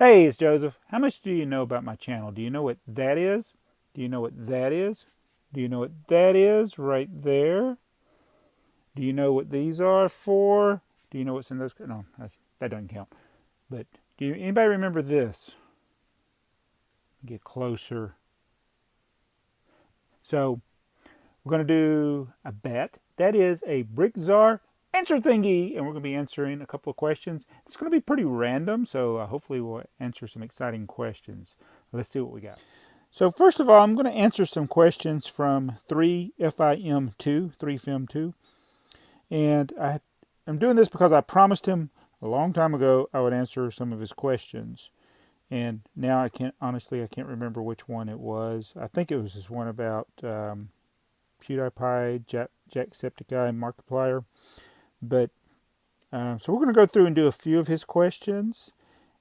Hey, it's Joseph. How much do you know about my channel? Do you know what that is? Do you know what that is? Do you know what that is right there? Do you know what these are for? Do you know what's in those? No, that doesn't count. But anybody remember this? Get closer. So we're going to do a bet. That is a BrickTsar answer thingy, and we're going to be answering a couple of questions. It's going to be pretty random, so hopefully we'll answer some exciting questions. Let's see what we got. So first of all, I'm going to answer some questions from 3FIM2, 3FIM2. And I'm doing this because I promised him a long time ago I would answer some of his questions. And now I can't remember which one it was. I think it was this one about PewDiePie, Jacksepticeye, and Markiplier. But so we're going to go through and do a few of his questions.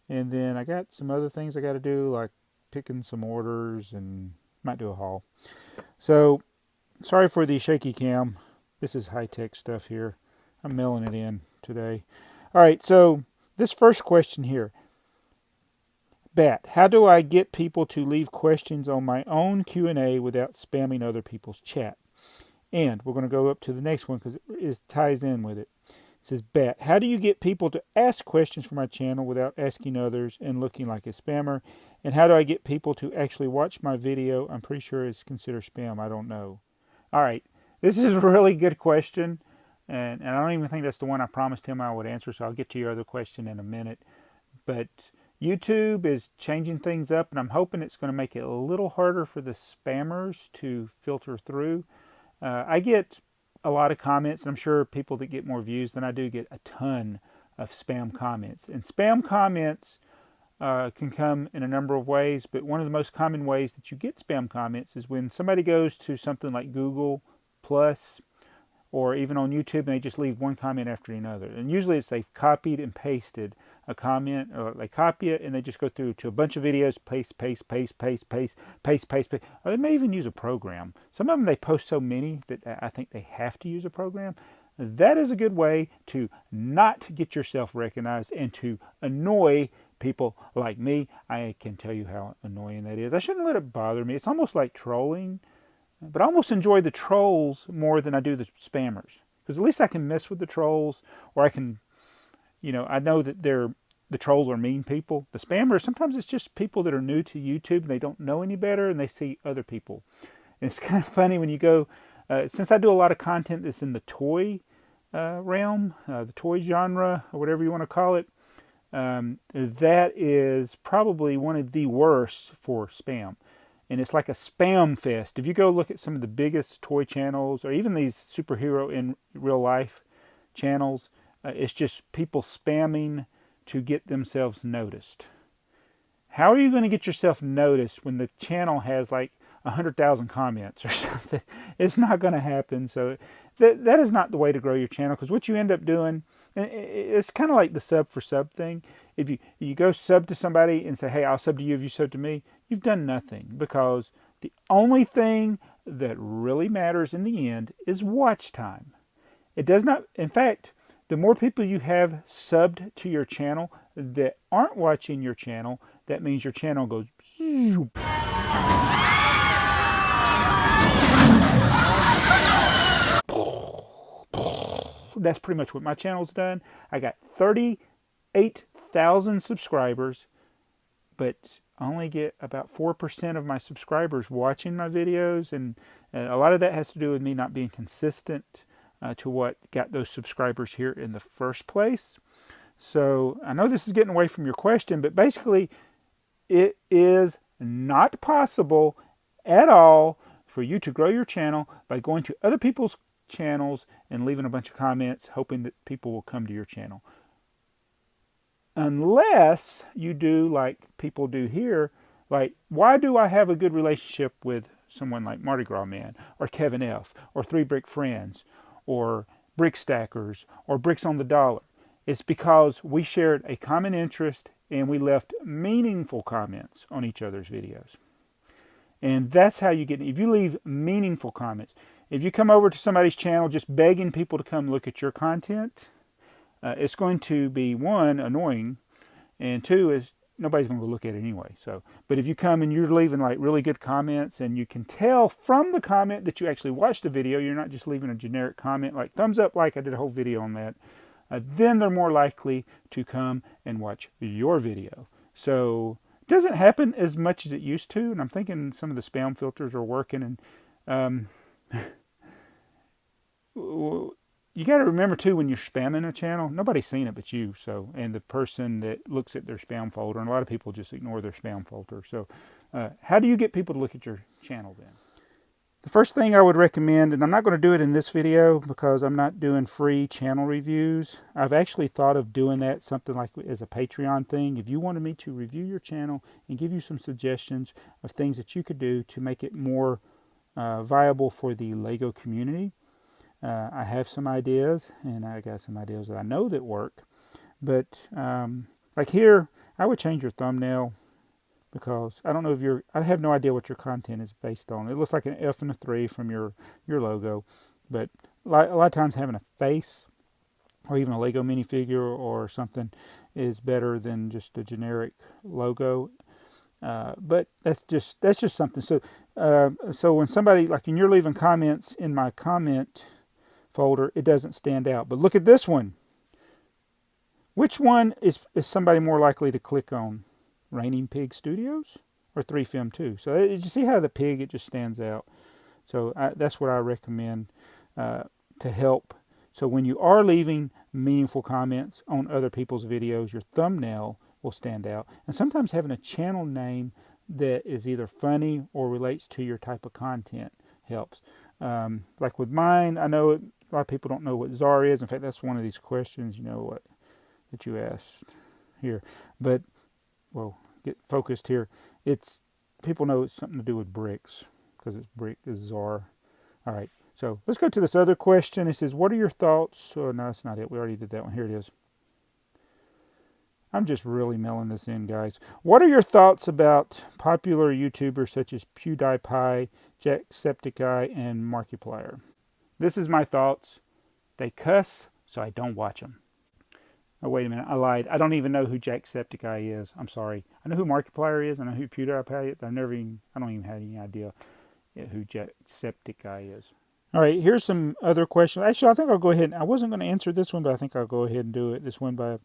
And then I got some other things I got to do, like picking some orders and might do a haul. So sorry for the shaky cam. This is high-tech stuff here. I'm mailing it in today. All right, so this first question here. Bet, how do I get people to leave questions on my own Q&A without spamming other people's chat? And we're going to go up to the next one because it ties in with it. It says, Bet, how do you get people to ask questions for my channel without asking others and looking like a spammer? And how do I get people to actually watch my video? I'm pretty sure it's considered spam. I don't know. All right, this is a really good question. And I don't even think that's the one I promised him I would answer, so I'll get to your other question in a minute. But YouTube is changing things up, and I'm hoping it's going to make it a little harder for the spammers to filter through. I get a lot of comments, and I'm sure people that get more views than I do get a ton of spam comments. And spam comments can come in a number of ways, but one of the most common ways that you get spam comments is when somebody goes to something like Google Plus or even on YouTube and they just leave one comment after another. And usually it's they've copied and pasted a comment, or they copy it and they just go through to a bunch of videos, paste, paste, paste, paste, paste, paste, paste, paste. Or they may even use a program. Some of them they post so many that I think they have to use a program. That is a good way to not get yourself recognized and to annoy people like me. I can tell you how annoying that is. I shouldn't let it bother me. It's almost like trolling. But I almost enjoy the trolls more than I do the spammers. Because at least I can mess with the trolls, or I can, I know that the trolls are mean people. The spammers, sometimes it's just people that are new to YouTube and they don't know any better and they see other people. And it's kind of funny when you go, since I do a lot of content that's in the toy realm, the toy genre, or whatever you want to call it, that is probably one of the worst for spam. And it's like a spam fest. If you go look at some of the biggest toy channels, or even these superhero in real life channels, it's just people spamming to get themselves noticed. How are you going to get yourself noticed when the channel has like 100,000 comments or something? It's not going to happen. So that is not the way to grow your channel, because what you end up doing, it's kind of like the sub for sub thing. If you go sub to somebody and say, hey, I'll sub to you if you sub to me, you've done nothing, because the only thing that really matters in the end is watch time. It does not, in fact, the more people you have subbed to your channel that aren't watching your channel, that means your channel goes zoom. That's pretty much what my channel's done. I got 38,000 subscribers, but I only get about 4% of my subscribers watching my videos, and a lot of that has to do with me not being consistent to what got those subscribers here in the first place. So I know this is getting away from your question, but basically it is not possible at all for you to grow your channel by going to other people's channels and leaving a bunch of comments hoping that people will come to your channel. Unless you do like people do here, like, why do I have a good relationship with someone like Mardi Gras Man, or Kevin F., or 3 Brick Friends, or Brick Stackers, or Bricks on the Dollar? It's because we shared a common interest and we left meaningful comments on each other's videos. And that's how you get, if you leave meaningful comments. If you come over to somebody's channel just begging people to come look at your content, it's going to be, one, annoying, and two, is nobody's going to look at it anyway. So, but if you come and you're leaving like really good comments, and you can tell from the comment that you actually watched the video, you're not just leaving a generic comment like thumbs up, like I did a whole video on that, then they're more likely to come and watch your video. So it doesn't happen as much as it used to, and I'm thinking some of the spam filters are working. And you got to remember too, when you're spamming a channel, nobody's seen it but you. So, and the person that looks at their spam folder, and a lot of people just ignore their spam folder. So, how do you get people to look at your channel then? The first thing I would recommend, and I'm not going to do it in this video because I'm not doing free channel reviews. I've actually thought of doing that, something like as a Patreon thing. If you wanted me to review your channel and give you some suggestions of things that you could do to make it more viable for the LEGO community, I have some ideas, and I got some ideas that I know that work. But like here, I would change your thumbnail, because I don't know if I have no idea what your content is based on. It looks like an F and a 3 from your logo, but a lot of times having a face or even a Lego minifigure or something is better than just a generic logo. But that's just something. So so when somebody, like when you're leaving comments in my comment folder, it doesn't stand out. But look at this one. Which one is somebody more likely to click on? Raining Pig Studios or 3Film 2? So you see how the pig, it just stands out. So that's what I recommend to help. So when you are leaving meaningful comments on other people's videos, your thumbnail will stand out. And sometimes having a channel name that is either funny or relates to your type of content helps. Like with mine, I know a lot of people don't know what Tsar is. In fact, that's one of these questions, what that you asked here. But well, get focused here. People know it's something to do with bricks, because it's BrickTsar. All right, so let's go to this other question. It says, what are your thoughts? Oh, no, that's not it. We already did that one. Here it is. I'm just really mailing this in, guys. What are your thoughts about popular YouTubers such as PewDiePie, JagsMartin, and Markiplier? This is my thoughts. They cuss, so I don't watch them. Oh, wait a minute. I lied. I don't even know who JagsMartin is. I'm sorry. I know who Markiplier is. I know who PewDiePie is. I don't even have any idea who JagsMartin is. All right, here's some other questions. Actually, I think I'll go ahead. I wasn't going to answer this one, but I think I'll go ahead and do it. This one by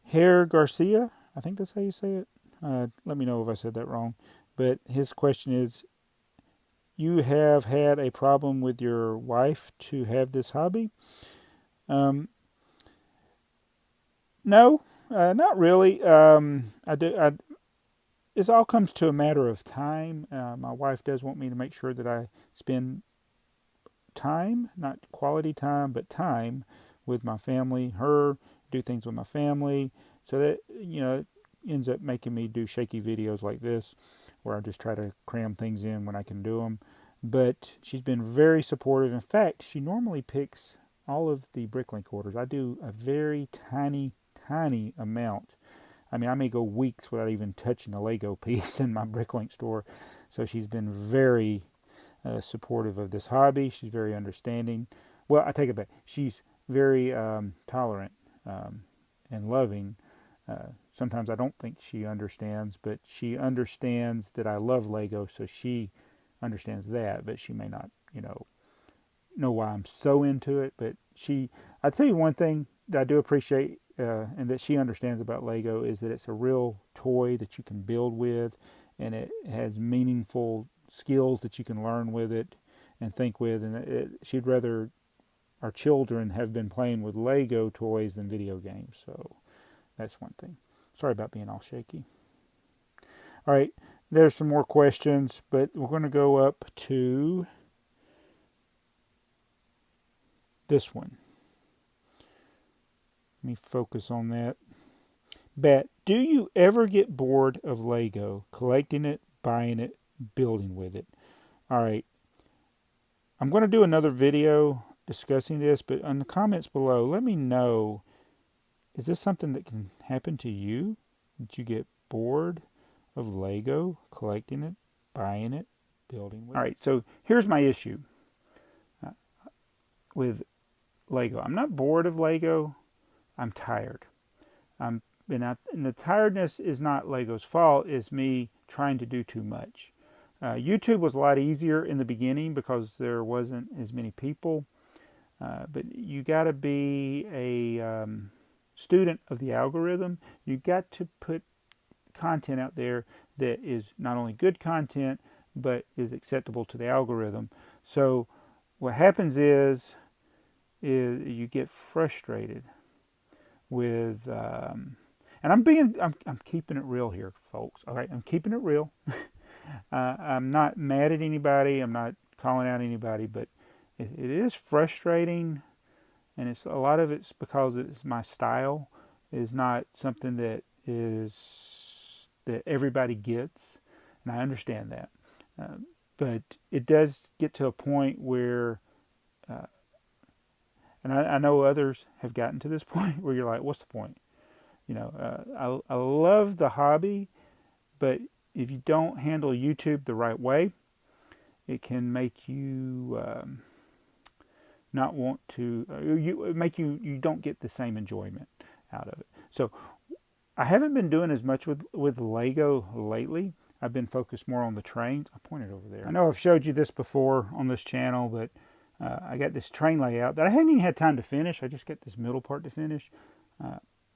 Hair Garcia. I think that's how you say it. Let me know if I said that wrong. But his question is, you have had a problem with your wife to have this hobby? No, not really. It all comes to a matter of time. My wife does want me to make sure that I spend time, not quality time, but time with my family, do things with my family. So that, it ends up making me do shaky videos like this, where I just try to cram things in when I can do them. But she's been very supportive. In fact, she normally picks all of the Bricklink orders. I do a very tiny amount. I mean, I may go weeks without even touching a Lego piece in my Bricklink store. So she's been very supportive of this hobby. She's very understanding. Well, I take it back. She's very tolerant and loving. Sometimes I don't think she understands, but she understands that I love Lego, so she understands that. But she may not, know why I'm so into it. But I tell you one thing that I do appreciate, and that she understands about Lego, is that it's a real toy that you can build with, and it has meaningful skills that you can learn with it and think with, and she'd rather our children have been playing with Lego toys than video games. So that's one thing. Sorry about being all shaky. All right, there's some more questions, but we're going to go up to this one. Let me focus on that. Bet, do you ever get bored of Lego, collecting it, buying it, building with it? All right. I'm going to do another video discussing this, but in the comments below, let me know, is this something that can happen to you? Did you get bored of Lego, collecting it, buying it, building with it? All right, so here's my issue with Lego. I'm not bored of Lego. I'm tired. I'm and the tiredness is not Lego's fault. It's me trying to do too much. YouTube was a lot easier in the beginning because there wasn't as many people. But you got to be a student of the algorithm. You got to put content out there that is not only good content, but is acceptable to the algorithm. So what happens is you get frustrated with, and I'm keeping it real here, folks. All right, I'm keeping it real. I'm not mad at anybody. I'm not calling out anybody, but it is frustrating, and it's a lot of it's because it's my style is not something that everybody gets, and I understand that. But it does get to a point where, and I know others have gotten to this point where you're like, what's the point? You know, I love the hobby, but if you don't handle YouTube the right way, it can make you not want to. You don't get the same enjoyment out of it. So I haven't been doing as much with Lego lately. I've been focused more on the trains. I pointed over there. I know I've showed you this before on this channel, but I got this train layout that I hadn't even had time to finish. I just got this middle part to finish.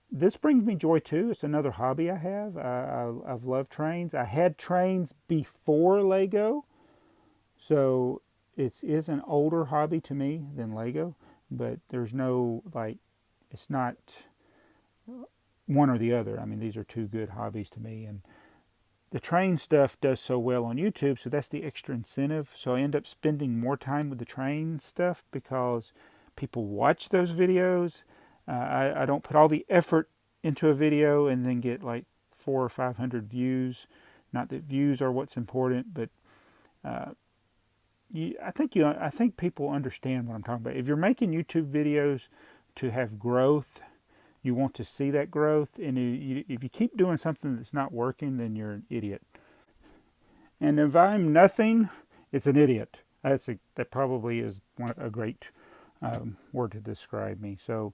This brings me joy too. It's another hobby I have. I've loved trains. I had trains before Lego, so it is an older hobby to me than Lego. But there's no, like, it's not one or the other. I mean, these are two good hobbies to me, and the train stuff does so well on YouTube, so that's the extra incentive. So I end up spending more time with the train stuff because people watch those videos. I don't put all the effort into a video and then get like 400 or 500 views. Not that views are what's important, but I think people understand what I'm talking about. If you're making YouTube videos to have growth, you want to see that growth, and if you keep doing something that's not working, then you're an idiot. And if I'm nothing, it's an idiot. That probably is a great word to describe me. So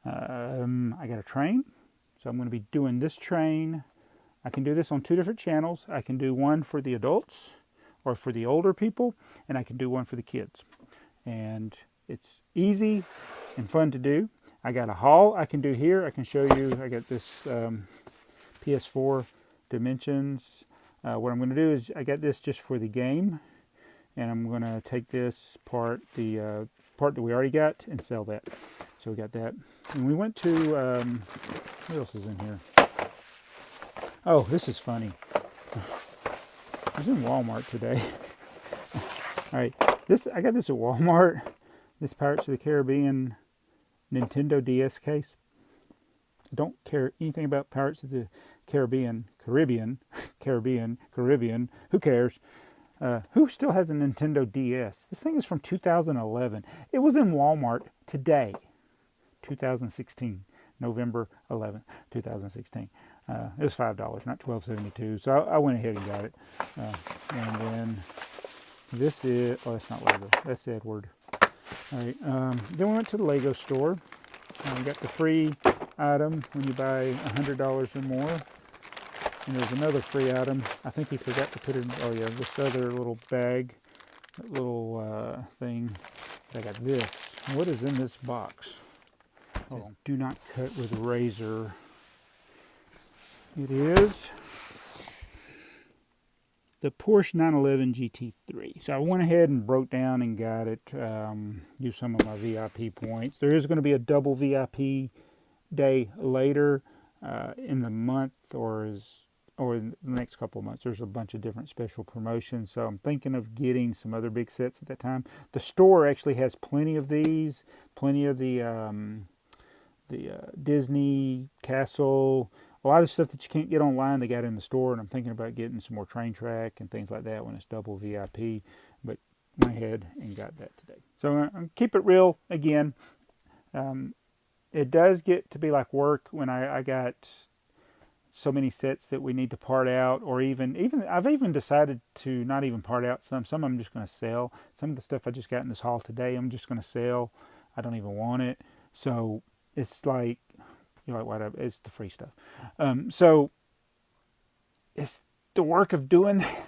I got a train, so I'm going to be doing this train. I can do this on two different channels. I can do one for the adults or for the older people, and I can do one for the kids. And it's easy and fun to do. I got a haul I can do here. I can show you. I got this PS4 Dimensions. What I'm going to do is I got this just for the game, and I'm going to take this part, the part that we already got, and sell that. So we got that. And we went to, what else is in here? Oh, this is funny. I was in Walmart today. All right, I got this at Walmart. This Pirates of the Caribbean Nintendo DS case. I don't care anything about Pirates of the Caribbean. Who cares? Who still has a Nintendo DS? This thing is from 2011. It was in Walmart today, 2016, November 11th, 2016. It was $5, not $12.72. So I went ahead and got it. And then this is, oh, that's not Lego. That's Edward. All right. Then we went to the Lego store. We got the free item when you buy $100 or more. And there's another free item. I think he forgot to put it in, oh yeah, this other little bag, that little thing. I got this. What is in this box? Oh, do not cut with a razor. It is the Porsche 911 GT3. So I went ahead and broke down and got it. Used some of my VIP points. There is going to be a double VIP day later in the month, or in the next couple of months. There's a bunch of different special promotions. So I'm thinking of getting some other big sets at that time. The store actually has plenty of these, plenty of the Disney Castle. A lot of stuff that you can't get online, they got in the store, and I'm thinking about getting some more train track and things like that when it's double VIP, but went ahead and got that today. So I'm going to keep it real again. It does get to be like work when I got so many sets that we need to part out, or even I've even decided to not even part out some. Some I'm just going to sell. Some of the stuff I just got in this haul today, I'm just going to sell. I don't even want it. So it's like, You like white? It's the free stuff. So it's the work of doing that.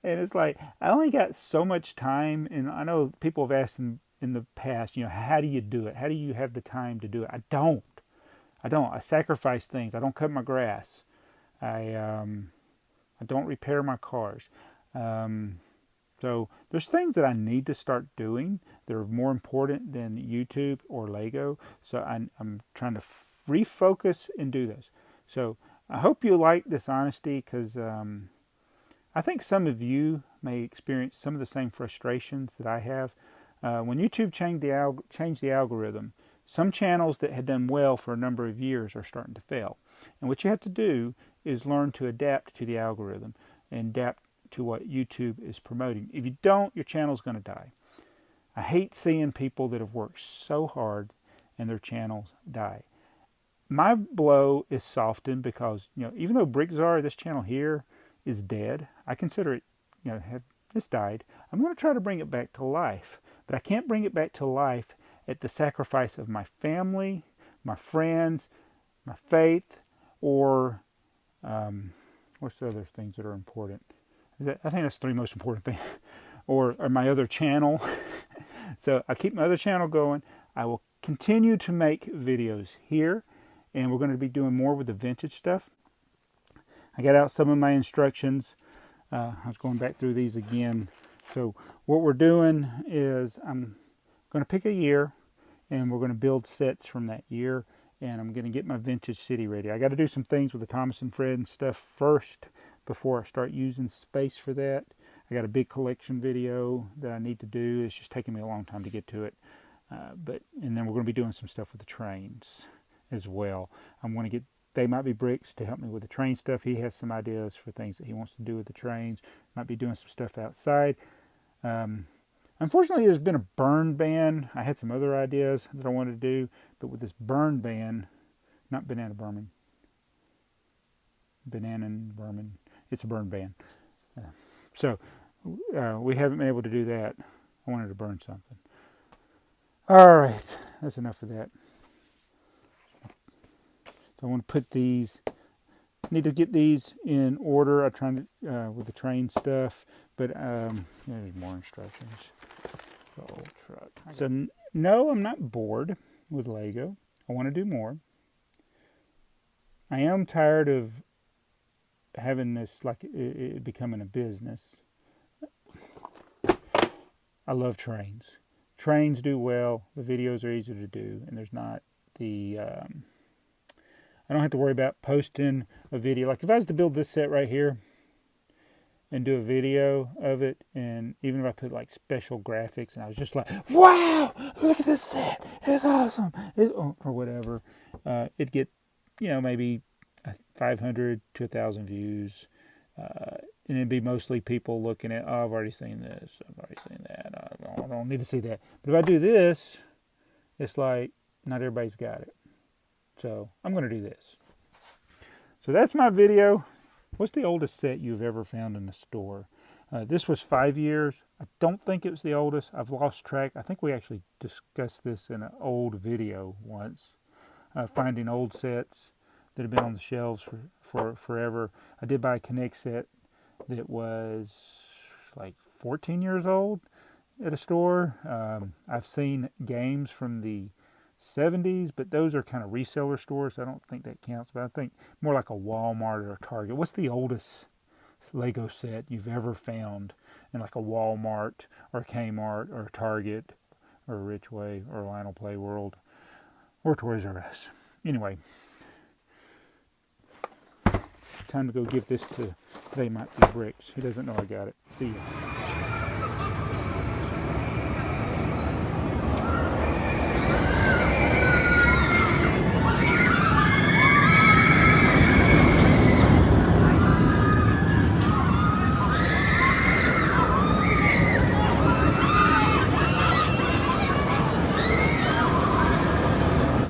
And it's like, I only got so much time, and I know people have asked in the past, how do you do it? How do you have the time to do it? I don't. I sacrifice things. I don't cut my grass. I don't repair my cars. So there's things that I need to start doing that are more important than YouTube or Lego. So I'm trying to refocus and do this. So I hope you like this honesty, because I think some of you may experience some of the same frustrations that I have. When YouTube changed the algorithm, some channels that had done well for a number of years are starting to fail. And what you have to do is learn to adapt to the algorithm and adapt to what YouTube is promoting. If you don't, your channel's going to die. I hate seeing people that have worked so hard and their channels die. My blow is softened because, even though BrickTsar, this channel here, is dead, I consider it, it's died. I'm going to try to bring it back to life, but I can't bring it back to life at the sacrifice of my family, my friends, my faith, or what's the other things that are important? I think that's the three most important things. or my other channel. So I keep my other channel going. I will continue to make videos here, and we're going to be doing more with the vintage stuff. I got out some of my instructions. I was going back through these again. So what we're doing is I'm going to pick a year, and we're going to build sets from that year, and I'm going to get my vintage city ready. I got to do some things with the Thomas and Fred and stuff first before I start using space for that. I got a big collection video that I need to do. It's just taking me a long time to get to it. And then we're going to be doing some stuff with the trains as well. I'm going to get TheyMightBeBricks to help me with the train stuff. He has some ideas for things that he wants to do with the trains. Might be doing some stuff outside. Unfortunately, there's been a burn ban. I had some other ideas that I wanted to do, but with this burn ban, not banana burning, banana burning, it's a burn ban. So we haven't been able to do that. I wanted to burn something. All right, that's enough of that. So I want to put these, need to get these in order. I'm trying to, with the train stuff, but there's more instructions. The old truck. So no, I'm not bored with Lego. I want to do more. I am tired of having this, like it becoming a business. I love trains. Trains do well. The videos are easy to do, and there's not the I don't have to worry about posting a video. Like if I was to build this set right here and do a video of it, and even if I put like special graphics and I was just like, wow, look at this set, it's awesome, or whatever, it'd get, maybe 500 to 1,000 views, and it'd be mostly people looking at, oh, I've already seen this, I've already seen that, I don't need to see that. But if I do this, it's like not everybody's got it. So I'm going to do this. So that's my video. What's the oldest set you've ever found in the store? This was 5 years. I don't think it was the oldest. I've lost track. I think we actually discussed this in an old video once. Finding old sets that have been on the shelves for forever. I did buy a Connect set that was like 14 years old at a store. I've seen games from the 70s, but those are kind of reseller stores. I don't think that counts, but I think more like a Walmart or a Target. What's the oldest Lego set you've ever found in like a Walmart or a Kmart or a Target or a Richway or a Lionel Play World or Toys R Us? Anyway, time to go give this to TheyMightBeBricks. He doesn't know I got it. See ya.